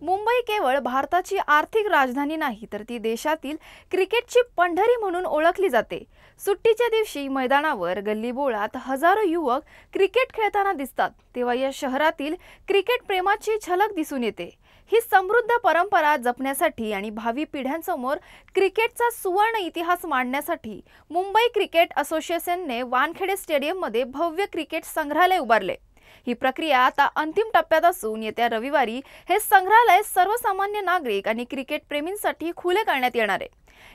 मुंबई केवळ भारताची आर्थिक राजधानी नाही तर ती देशातील क्रिकेटची पंढरी म्हणून ओळखली जाते। सुट्टीच्या दिवशी मैदानावर गल्लीबोळात हजारो युवक क्रिकेट खेळताना दिसतात, तेव्हा या शहरातील क्रिकेट प्रेमाची झलक दिसून येते। ही समृद्ध परंपरा जपण्यासाठी आणि भावी पिढ्यांसमोर क्रिकेटचा सुवर्ण इतिहास मांडण्यासाठी मुंबई क्रिकेट असोसिएशनने वानखेडे स्टेडियममध्ये भव्य क्रिकेट संग्रहालय उभारले। ही प्रक्रिया आता अंतिम टप्प्यात असून येत्या रविवारी हे संग्रहालय सर्वसामान्य नागरिक आणि क्रिकेट प्रेमींसाठी खुले करण्यात येणार आहे।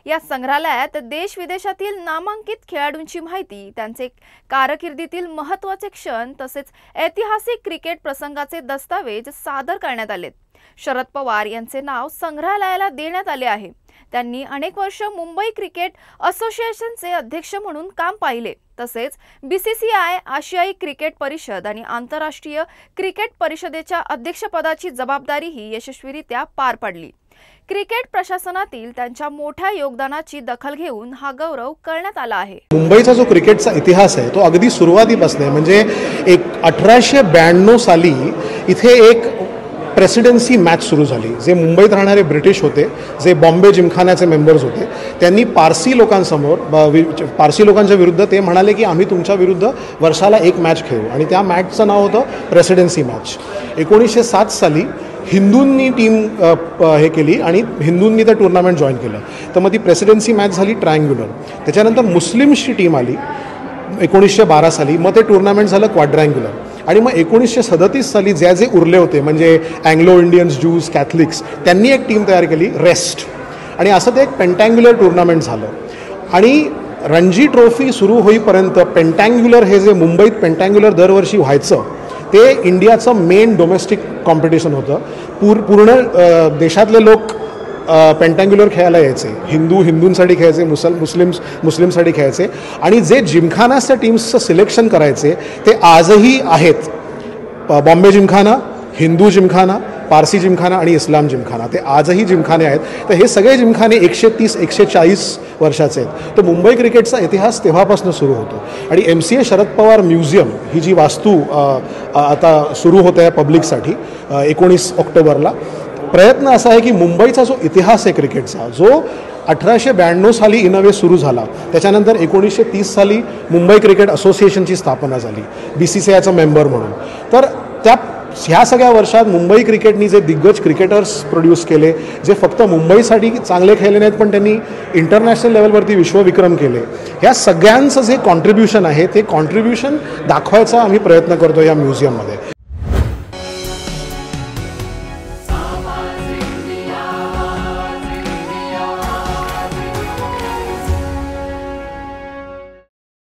या संग्रहालयात देश विदेशातील नामांकित खेळाडूंची माहिती, त्यांचे कारकिर्दीतील महत्त्वाचे क्षण तसेच ऐतिहासिक क्रिकेट प्रसंगाचे दस्तावेज सादर करण्यात आलेत। शरद पवार यांचे नाव संग्रहालयाला देण्यात आले आहे। त्यांनी अनेक वर्ष मुंबई क्रिकेट असोसिएशनचे अध्यक्ष म्हणून काम पाहिले, तसेच बीसीसीआय, आशियाई क्रिकेट परिषद आणि आंतरराष्ट्रीय क्रिकेट परिषदेच्या अध्यक्षपदाची जबाबदारीही यशस्वीरित्या पार पाडली। क्रिकेट प्रशासनातील त्यांच्या मोठ्या योगदानाची दखल घेऊन हा गौरव करण्यात आला आहे। मुंबईचा जो क्रिकेटचा इतिहास आहे तो अगदी सुरुवातीपासून आहे। म्हणजे 1892 साली इथे एक प्रेसिडेन्सी मॅच सुरू झाली। जे मुंबईत राहणारे ब्रिटिश होते, जे बॉम्बे जिमखान्याचे मेंबर्स होते, त्यांनी पारसी लोकांच्या विरुद्ध ते म्हणाले की आम्ही तुमच्या विरुद्ध वर्षाला एक मॅच खेळू, आणि त्या मॅचचं नाव होतं प्रेसिडेन्सी मॅच। 1907 साली हिंदूंनी टीम हे केली आणि हिंदूंनी ते टुर्नामेंट जॉईन केलं, तर मग ती प्रेसिडेन्सी मॅच झाली ट्रायंग्युलर। त्याच्यानंतर मुस्लिम्सची टीम आली 1912 साली, मग ते टुर्नामेंट झालं क्वाड्रँग्युलर। आणि मग 1937 साली जे उरले होते म्हणजे अँग्लो इंडियन्स, ज्यूज, कॅथलिक्स, त्यांनी एक टीम तयार केली रेस्ट, आणि असं ते एक पेंटँग्युलर टुर्नामेंट झालं। आणि रणजी ट्रॉफी सुरू होईपर्यंत पेंटँग्युलर हे जे मुंबईत पेंटँग्युलर दरवर्षी व्हायचं ते इंडियाचं मेन डोमेस्टिक कॉम्पिटिशन होतं। पूर्ण देशातले लोक पेंटँग्युलर खेळायला यायचे। हिंदूंसाठी खेळायचे, मुस्लिमसाठी खेळायचे, आणि जे जिमखानाच्या टीम्सचं सिलेक्शन करायचे ते आजही आहेत। बॉम्बे जिमखाना, हिंदू जिमखाना, पारसी जिमखाना आणि इस्लाम जिमखाना, ते आजही जिमखाने आहेत। तर हे सगळे जिमखाने 130-140 वर्षाचे आहेत। तर मुंबई क्रिकेटचा इतिहास तेव्हापासून सुरू होतो। आणि MCA शरद पवार म्युझियम ही जी वास्तू आता सुरू होत आहे पब्लिकसाठी 19 ऑक्टोबरला, प्रयत्न असा आहे की मुंबईचा जो इतिहास आहे क्रिकेटचा, जो 1892 साली इनवे सुरू झाला, त्याच्यानंतर 1930 साली मुंबई क्रिकेट असोसिएशनची स्थापना झाली BCCIचा मेंबर म्हणून। तर ह्या सगळ्या वर्षात मुंबई क्रिकेटनी जे दिग्गज क्रिकेटर्स प्रोड्यूस केले, जे फक्त मुंबईसाठी चांगले खेळले नाहीत पण त्यांनी इंटरनॅशनल लेवलवरती विश्वविक्रम केले, ह्या सगळ्यांचं जे कॉन्ट्रीब्युशन आहे ते कॉन्ट्रीब्युशन दाखवायचा आम्ही प्रयत्न करतो या म्युझियममध्ये।